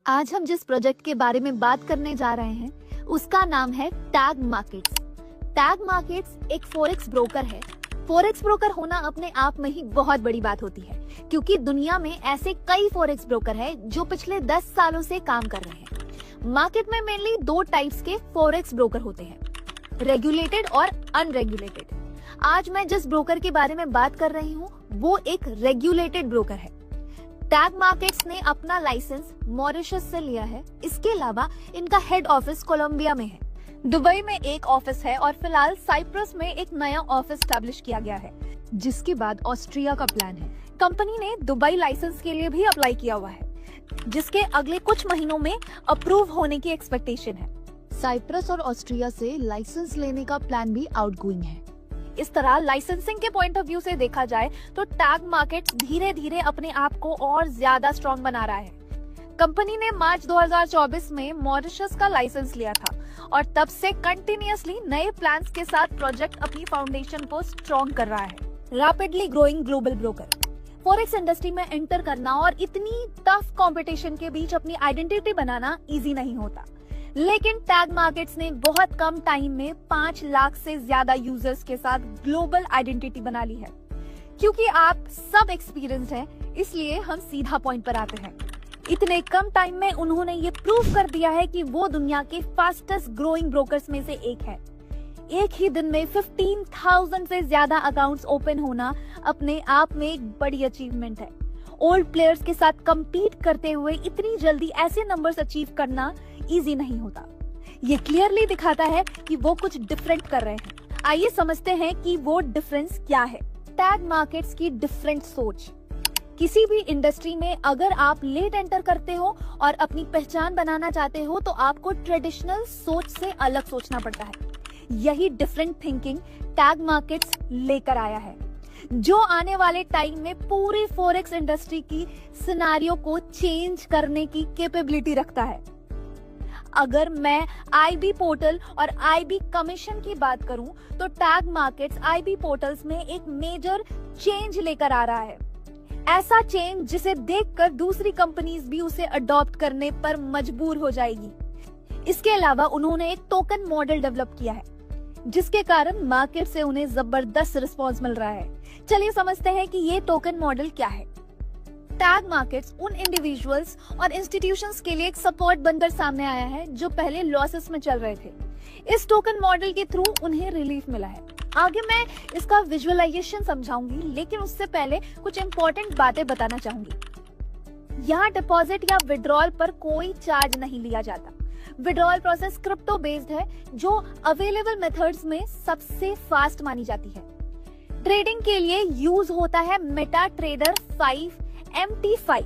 आज हम जिस प्रोजेक्ट के बारे में बात करने जा रहे हैं उसका नाम है टैग मार्केट्स। टैग मार्केट्स एक फॉरेक्स ब्रोकर है। फॉरेक्स ब्रोकर होना अपने आप में ही बहुत बड़ी बात होती है, क्योंकि दुनिया में ऐसे कई फॉरेक्स ब्रोकर हैं जो पिछले 10 सालों से काम कर रहे हैं। मार्केट में मेनली 2 टाइप्स के फॉरेक्स ब्रोकर होते हैं, रेगुलेटेड और अनरेगुलेटेड। आज मैं जिस ब्रोकर के बारे में बात कर रही हूँ वो एक रेगुलेटेड ब्रोकर है। टैग मार्केट्स ने अपना लाइसेंस मॉरिशस से लिया है। इसके अलावा इनका हेड ऑफिस कोलंबिया में है, दुबई में एक ऑफिस है और फिलहाल साइप्रस में एक नया ऑफिस स्टैब्लिश किया गया है, जिसके बाद ऑस्ट्रिया का प्लान है। कंपनी ने दुबई लाइसेंस के लिए भी अप्लाई किया हुआ है, जिसके अगले कुछ महीनों में अप्रूव होने की एक्सपेक्टेशन है। साइप्रस और ऑस्ट्रिया से लाइसेंस लेने का प्लान भी आउटगोइंग है। इस तरह लाइसेंसिंग के पॉइंट ऑफ व्यू से देखा जाए तो टैग मार्केट्स धीरे धीरे अपने आप को और ज्यादा स्ट्रॉन्ग बना रहा है। कंपनी ने मार्च 2024 में मॉरिशस का लाइसेंस लिया था और तब से कंटिन्यूअसली नए प्लान्स के साथ प्रोजेक्ट अपनी फाउंडेशन को स्ट्रॉन्ग कर रहा है। Rapidly growing global broker. Forex industry में एंटर करना और इतनी टफ कंपटीशन के बीच अपनी आइडेंटिटी बनाना इजी नहीं होता, लेकिन टैग मार्केट्स ने बहुत कम टाइम में 5 लाख से ज्यादा यूजर्स के साथ ग्लोबल आइडेंटिटी बना ली है। क्योंकि आप सब एक्सपीरियंस हैं, इसलिए हम सीधा पॉइंट पर आते हैं। इतने कम टाइम में उन्होंने ये प्रूव कर दिया है कि वो दुनिया के फास्टेस्ट ग्रोइंग ब्रोकर्स में से एक है। एक ही दिन में 15,000 से ज्यादा अकाउंट्स ओपन होना अपने आप में एक बड़ी अचीवमेंट है। ओल्ड प्लेयर्स के साथ compete करते हुए इतनी जल्दी ऐसे नंबर्स अचीव करना इजी नहीं होता। ये क्लियरली दिखाता है कि वो कुछ डिफरेंट कर रहे हैं। आइए समझते हैं कि वो डिफरेंस क्या है। टैग मार्केट्स की डिफरेंट सोच। किसी भी इंडस्ट्री में अगर आप लेट एंटर करते हो और अपनी पहचान बनाना चाहते हो तो आपको ट्रेडिशनल सोच से अलग सोचना पड़ता है। यही डिफरेंट थिंकिंग टैग मार्केट्स लेकर आया है, जो आने वाले टाइम में पूरी फॉरेक्स इंडस्ट्री की सिनेरियो को चेंज करने की कैपेबिलिटी रखता है। अगर मैं आईबी पोर्टल और आईबी कमीशन की बात करूं तो टैग मार्केट्स आईबी पोर्टल्स में एक मेजर चेंज लेकर आ रहा है। ऐसा चेंज जिसे देखकर दूसरी कंपनीज भी उसे अडॉप्ट करने पर मजबूर हो जाएगी। इसके अलावा उन्होंने एक टोकन मॉडल डेवलप किया है, जिसके कारण मार्केट से उन्हें जबरदस्त रिस्पॉन्स मिल रहा है। चलिए समझते हैं कि ये टोकन मॉडल क्या है। टैग मार्केट्स उन इंडिविजुअल्स और इंस्टीट्यूशंस के लिए एक सपोर्ट बनकर सामने आया है जो पहले लॉसेस में चल रहे थे। इस टोकन मॉडल के थ्रू उन्हें रिलीफ मिला है। आगे मैं इसका विजुअलाइजेशन समझाऊंगी, लेकिन उससे पहले कुछ इंपॉर्टेंट बातें बताना चाहूंगी। यहाँ डिपॉजिट या विड्रॉल पर कोई चार्ज नहीं लिया जाता। विड्रॉल प्रोसेस क्रिप्टो बेस्ड है, जो अवेलेबल मेथड्स में सबसे फास्ट मानी जाती है। ट्रेडिंग के लिए यूज होता है मेटा ट्रेडर 5 MT5,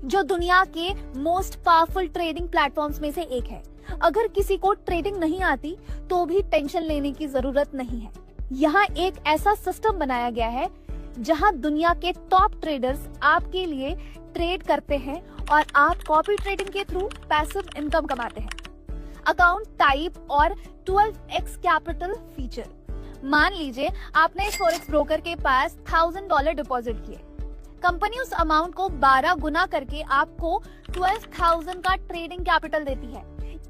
जो दुनिया के मोस्ट पावरफुल ट्रेडिंग प्लेटफॉर्म्स में से एक है। अगर किसी को ट्रेडिंग नहीं आती तो भी टेंशन लेने की जरूरत नहीं है। यहाँ एक ऐसा सिस्टम बनाया गया है जहाँ दुनिया के टॉप ट्रेडर्स आपके लिए ट्रेड करते हैं और आप कॉपी ट्रेडिंग के थ्रू पैसिव इनकम कमाते हैं। अकाउंट टाइप और 12x कैपिटल फीचर। मान लीजिए आपने इस फॉरेक्स ब्रोकर के पास $1000 डिपॉजिट किए। कंपनी उस अमाउंट को 12 गुना करके आपको 12,000 का ट्रेडिंग कैपिटल देती है।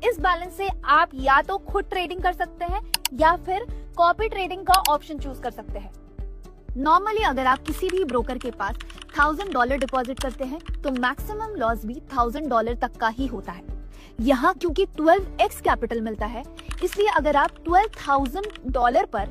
इस बैलेंस से आप या तो खुद ट्रेडिंग कर सकते हैं या फिर कॉपी ट्रेडिंग का ऑप्शन चूज कर सकते हैं। नॉर्मली अगर आप किसी भी ब्रोकर के पास $1000 डिपॉजिट करते हैं तो मैक्सिमम लॉस भी $1000 तक का ही होता है। यहाँ क्योंकि 12x कैपिटल मिलता है, इसलिए अगर आप $12,000 पर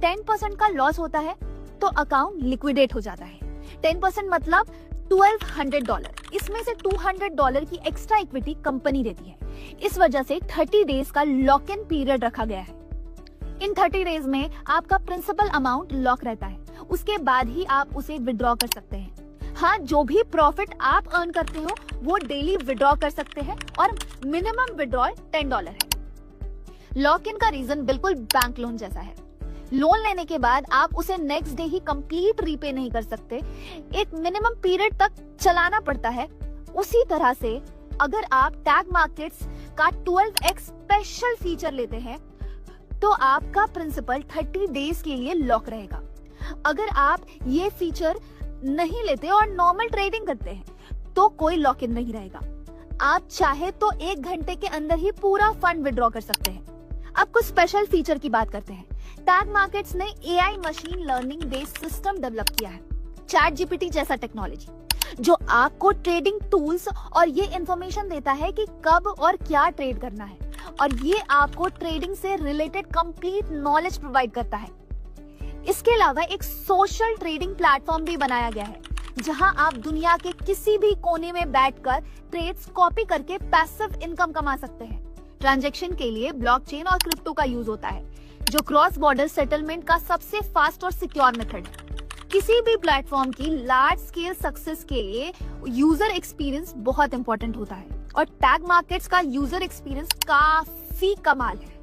10% का लॉस होता है तो अकाउंट लिक्विडेट हो जाता है। 10% मतलब $1200। इसमें से $200 की एक्स्ट्रा इक्विटी कंपनी देती है। इस वजह से 30 डेज का लॉक इन पीरियड रखा गया है। इन 30 डेज में आपका प्रिंसिपल अमाउंट लॉक रहता है, उसके बाद ही आप उसे विड्रॉ कर सकते हैं। हाँ, जो भी प्रॉफिट आप अर्न करते हो वो डेली विड्रॉ कर सकते हैं और मिनिमम विड्रॉल $10 है। लॉक इन का रीजन बिल्कुल बैंक लोन जैसा है। लोन लेने के बाद आप उसे नेक्स्ट डे ही कंप्लीट रीपे नहीं कर सकते, एक मिनिमम पीरियड तक चलाना पड़ता है। उसी तरह से अगर आप टैग मार्केट्स का 12x स्पेशल फीचर लेते हैं तो आपका प्रिंसिपल 30 डेज के लिए लॉक रहेगा। अगर आप ये फीचर नहीं लेते और नॉर्मल ट्रेडिंग करते हैं तो कोई लॉक इन नहीं रहेगा। आप चाहे तो 1 घंटे के अंदर ही पूरा फंड विड्रॉ कर सकते हैं। अब कुछ स्पेशल फीचर की बात करते हैं। टैग मार्केट्स ने AI machine learning based system develop किया है, ChatGPT जैसा टेक्नोलॉजी, जो आपको ट्रेडिंग टूल्स और ये इंफॉर्मेशन देता है कि कब और क्या ट्रेड करना है, और ये आपको ट्रेडिंग से रिलेटेड कंप्लीट नॉलेज प्रोवाइड करता है। इसके अलावा एक सोशल ट्रेडिंग प्लेटफॉर्म भी बनाया गया है, जहां आप दुनिया के किसी भी कोने में बैठकर ट्रेड्स कॉपी करके पैसिव इनकम कमा सकते हैं। ट्रांजैक्शन के लिए ब्लॉकचेन और क्रिप्टो का यूज होता है, जो क्रॉस बॉर्डर सेटलमेंट का सबसे फास्ट और सिक्योर मेथड है। किसी भी प्लेटफॉर्म की लार्ज स्केल सक्सेस के लिए यूजर एक्सपीरियंस बहुत इंपॉर्टेंट होता है, और टैग मार्केट्स का यूजर एक्सपीरियंस काफी कमाल है।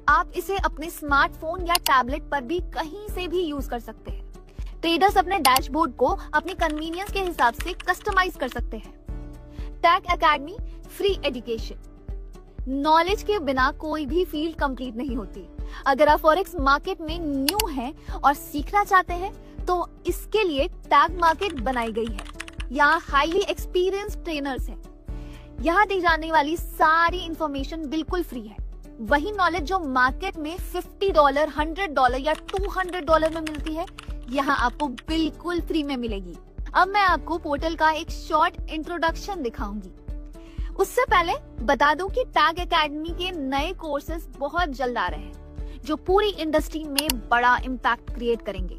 आप इसे अपने स्मार्टफोन या टैबलेट पर भी कहीं से भी यूज कर सकते हैं। ट्रेडर्स अपने डैशबोर्ड को अपनी कन्वीनियंस के हिसाब से कस्टमाइज कर सकते हैं। Tag academy free education. Knowledge के बिना कोई भी फील्ड कंप्लीट नहीं होती। अगर आप फॉरेक्स मार्केट में न्यू हैं और सीखना चाहते हैं, तो इसके लिए टैग मार्केट बनाई गई है। यहाँ हाईली एक्सपीरियंस्ड ट्रेनर्स हैं। यहाँ दी जाने वाली सारी इंफॉर्मेशन बिल्कुल फ्री है। वही नॉलेज जो मार्केट में $50, $100 या $200 में मिलती है, यहाँ आपको बिल्कुल फ्री में मिलेगी। अब मैं आपको पोर्टल का एक शॉर्ट इंट्रोडक्शन दिखाऊंगी। उससे पहले बता दूं कि टैग एकेडमी के नए कोर्सेज बहुत जल्द आ रहे हैं, जो पूरी इंडस्ट्री में बड़ा इम्पैक्ट क्रिएट करेंगे।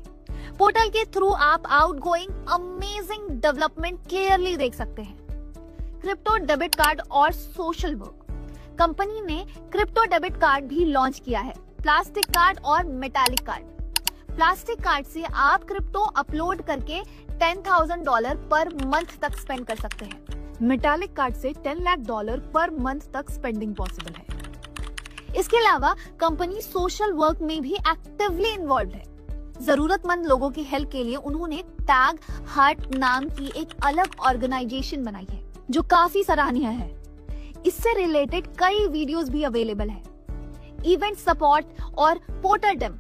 पोर्टल के थ्रू आप आउटगोइंग अमेजिंग डेवलपमेंट क्लियरली देख सकते हैं। क्रिप्टो डेबिट कार्ड और सोशल वर्क। कंपनी ने क्रिप्टो डेबिट कार्ड भी लॉन्च किया है, प्लास्टिक कार्ड और मेटालिक कार्ड। प्लास्टिक कार्ड से आप क्रिप्टो अपलोड करके $10,000 पर मंथ तक स्पेंड कर सकते हैं। मेटालिक कार्ड से $10 लाख पर मंथ तक स्पेंडिंग पॉसिबल है। इसके अलावा कंपनी सोशल वर्क में भी एक्टिवली इन्वॉल्व है। जरूरतमंद लोगों की हेल्प के लिए उन्होंने टैग हार्ट नाम की एक अलग ऑर्गेनाइजेशन बनाई है, जो काफी सराहनीय है। इससे रिलेटेड कई वीडियोस भी अवेलेबल है। इवेंट सपोर्ट और पोर्टल डेम।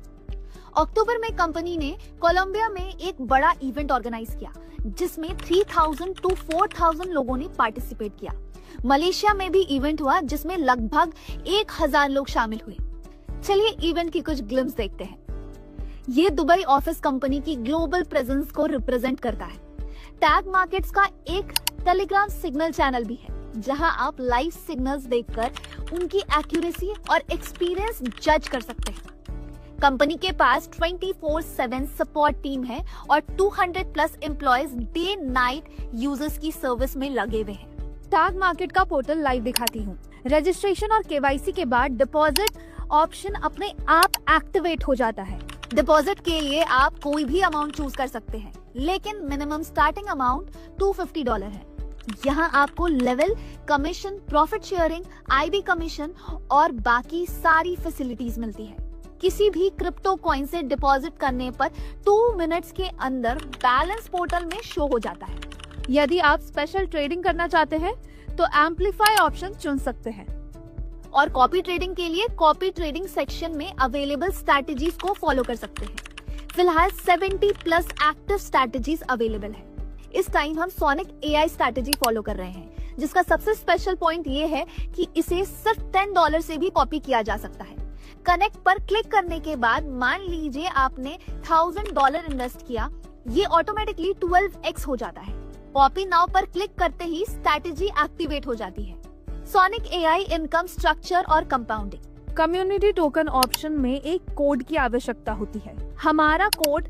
अक्टूबर में कंपनी ने कोलंबिया में एक बड़ा इवेंट ऑर्गेनाइज किया, जिसमें 3000 to 4000 लोगों ने पार्टिसिपेट किया। मलेशिया में भी इवेंट हुआ, जिसमें लगभग 1000 लोग शामिल हुए। चलिए इवेंट की कुछ ग्लिम्स देखते हैं। ये दुबई ऑफिस कंपनी की ग्लोबल प्रेजेंस को रिप्रेजेंट करता है। टैग मार्केट्स का एक टेलीग्राम सिग्नल चैनल भी है, जहां आप लाइव सिग्नल्स देखकर उनकी एक्यूरेसी और एक्सपीरियंस जज कर सकते हैं। कंपनी के पास 24/7 सपोर्ट टीम है और 200+ एम्प्लॉयज डे नाइट यूजर्स की सर्विस में लगे हुए हैं। टैग मार्केट का पोर्टल लाइव दिखाती हूँ। रजिस्ट्रेशन और KYC के बाद डिपॉजिट ऑप्शन अपने आप एक्टिवेट हो जाता है। डिपॉजिट के लिए आप कोई भी अमाउंट चूज कर सकते हैं, लेकिन मिनिमम स्टार्टिंग अमाउंट $250 है। यहाँ आपको level, commission, profit sharing, IB commission और बाकी सारी फैसिलिटीज मिलती है। किसी भी क्रिप्टो कॉइन से डिपॉजिट करने पर 2 मिनट्स के अंदर बैलेंस पोर्टल में शो हो जाता है। यदि आप स्पेशल ट्रेडिंग करना चाहते हैं, तो एम्पलीफाई ऑप्शन चुन सकते हैं, और कॉपी ट्रेडिंग के लिए कॉपी ट्रेडिंग सेक्शन में अवेलेबल स्ट्रैटेजीज को फॉलो कर सकते हैं। फिलहाल 70+ एक्टिव स्ट्रैटेजीज अवेलेबल है। इस टाइम हम सोनिक AI स्ट्रैटेजी फॉलो कर रहे हैं, जिसका सबसे स्पेशल पॉइंट ये है कि इसे सिर्फ $10 से भी कॉपी किया जा सकता है। कनेक्ट पर क्लिक करने के बाद मान लीजिए आपने $1000 इन्वेस्ट किया, ये ऑटोमेटिकली 12x हो जाता है। कॉपी नाउ पर क्लिक करते ही स्ट्रैटेजी एक्टिवेट हो जाती है। सोनिक AI इनकम स्ट्रक्चर और कंपाउंडिंग। कम्युनिटी टोकन ऑप्शन में एक कोड की आवश्यकता होती है। हमारा कोड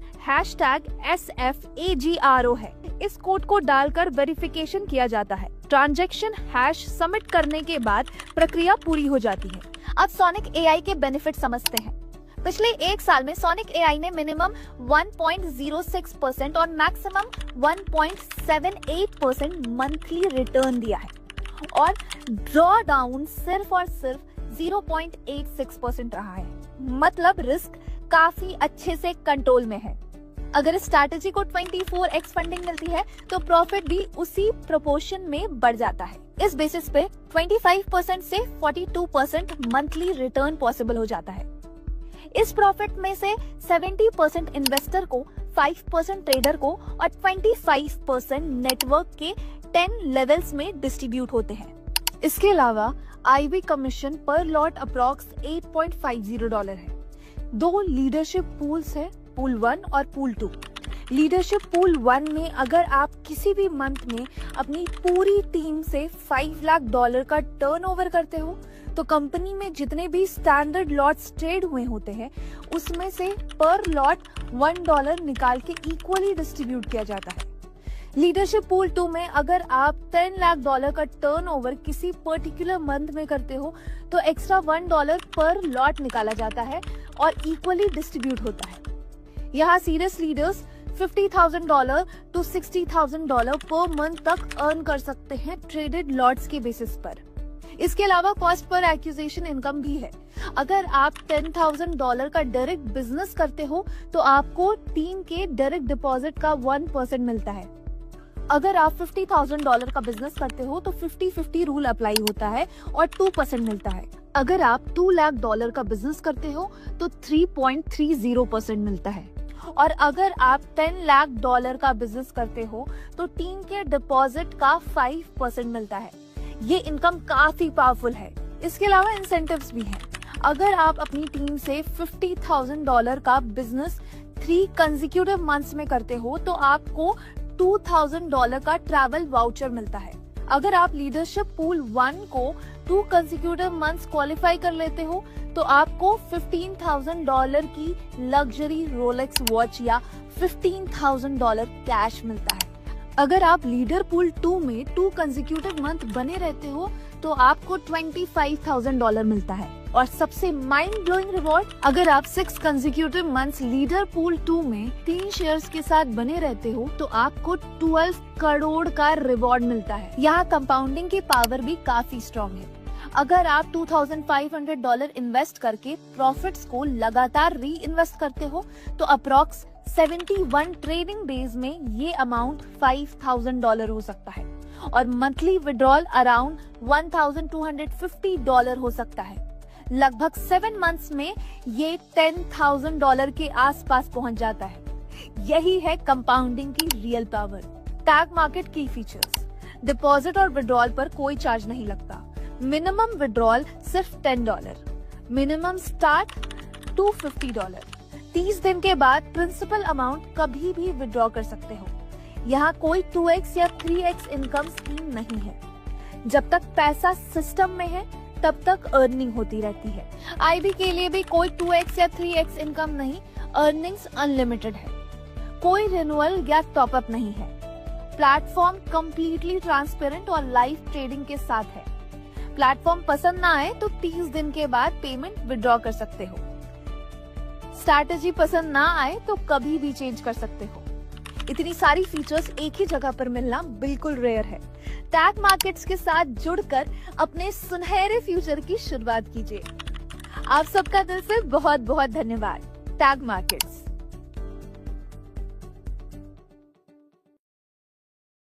#SFAGRO है। इस कोड को डालकर वेरिफिकेशन किया जाता है। ट्रांजैक्शन हैश सबमिट करने के बाद प्रक्रिया पूरी हो जाती है। अब सोनिक AI के बेनिफिट समझते हैं। पिछले 1 साल में सोनिक AI ने मिनिमम 1.06% और मैक्सिमम 1.78% मंथली रिटर्न दिया है, और ड्रॉ डाउन सिर्फ और सिर्फ 0.86% रहा है। मतलब रिस्क काफी अच्छे से कंट्रोल में है। अगर इस स्ट्रैटेजी को 24x फंडिंग मिलती है, तो प्रॉफिट भी उसी प्रोपोर्शन में बढ़ जाता है। इस बेसिस पे 25% से 42% मंथली रिटर्न पॉसिबल हो जाता है। इस प्रॉफिट में से 70% इन्वेस्टर को, 5% ट्रेडर को और 25% नेटवर्क के 10 लेवल्स में डिस्ट्रीब्यूट होते हैं। इसके अलावा आईबी कमीशन पर लॉट अप्रॉक्स $8.50 है। 2 लीडरशिप पूल्स है, पूल 1 और पूल 2। लीडरशिप पूल 1 में अगर आप किसी भी मंथ में अपनी पूरी टीम से $5 लाख का टर्नओवर करते हो तो कंपनी में जितने भी स्टैंडर्ड लॉट्स ट्रेड हुए होते हैं उसमें से पर लॉट $1 निकाल के इक्वली डिस्ट्रीब्यूट किया जाता है। लीडरशिप पूल 2 में अगर आप $10 लाख का टर्नओवर किसी पर्टिकुलर मंथ में करते हो तो एक्स्ट्रा $1 पर लॉट निकाला जाता है और इक्वली डिस्ट्रीब्यूट होता है। यहाँ serious leaders $50,000 to $60,000 per month तक अर्न कर सकते हैं ट्रेडेड लॉट्स के बेसिस पर। इसके अलावा कॉस्ट पर एक्विजिशन इनकम भी है। अगर आप $10,000 का डायरेक्ट बिजनेस करते हो तो आपको टीम के डायरेक्ट डिपॉजिट का 1% मिलता है। अगर आप $50,000 का बिजनेस करते हो तो 50-50 रूल अप्लाई होता है और 2% मिलता है। अगर आप $2 लाख का बिजनेस करते हो तो 3.30% मिलता है। और अगर आप $10 लाख का बिजनेस करते हो तो टीम के डिपॉजिट का 5% मिलता है। ये इनकम काफी पावरफुल है। इसके अलावा इंसेंटिव्स भी हैं। अगर आप अपनी टीम से $50,000 का बिजनेस 3 कंसेक्यूटिव मंथ्स में करते हो तो आपको $2,000 का ट्रैवल वाउचर मिलता है। अगर आप लीडरशिप पूल 1 को 2 कंसेक्यूटिव मंथ्स क्वालिफाई कर लेते हो तो आपको $15,000 की लग्जरी रोलेक्स वॉच या $15,000 कैश मिलता है। अगर आप लीडर पूल 2 में 2 कंसेक्यूटिव मंथ बने रहते हो तो आपको $25,000 मिलता है। और सबसे माइंड ब्लोइंग रिवॉर्ड, अगर आप 6 कंसेक्यूटिव मंथ्स लीडर पूल 2 में 3 शेयर्स के साथ बने रहते हो तो आपको 12 करोड़ का रिवॉर्ड मिलता है। यहाँ कंपाउंडिंग की पावर भी काफी स्ट्रॉन्ग है। अगर आप $2,500 इन्वेस्ट करके प्रॉफिट्स को लगातार री इन्वेस्ट करते हो तो अप्रॉक्स 71 ट्रेडिंग डेज में ये अमाउंट $5,000 हो सकता है और मंथली विड्रॉल अराउंड $1,250 हो सकता है। लगभग 7 मंथ्स में ये $10,000 के आसपास पहुंच जाता है। यही है कंपाउंडिंग की रियल पावर। टैग मार्केट की फीचर्स, डिपॉजिट और विड्रॉल पर कोई चार्ज नहीं लगता। मिनिमम विड्रॉल सिर्फ $10, मिनिमम स्टार्ट $250। 30 दिन के बाद प्रिंसिपल अमाउंट कभी भी विड्रॉ कर सकते हो। यहाँ कोई 2x या 3x इनकम स्कीम नहीं है। जब तक पैसा सिस्टम में है तब तक अर्निंग होती रहती है। आईबी के लिए भी कोई 2x या 3x इनकम नहीं, अर्निंग्स अनलिमिटेड है। कोई रिन्यूअल या टॉपअप नहीं है। प्लेटफॉर्म कंप्लीटली ट्रांसपेरेंट और लाइव ट्रेडिंग के साथ है। प्लेटफॉर्म पसंद ना आए तो 30 दिन के बाद पेमेंट विड्रॉ कर सकते हो। स्ट्रैटेजी पसंद ना आए तो कभी भी चेंज कर सकते हो। इतनी सारी फीचर्स एक ही जगह पर मिलना बिल्कुल रेयर है। टैग मार्केट्स के साथ जुड़कर अपने सुनहरे फ्यूचर की शुरुआत कीजिए। आप सबका दिल से बहुत बहुत धन्यवाद। Tag markets.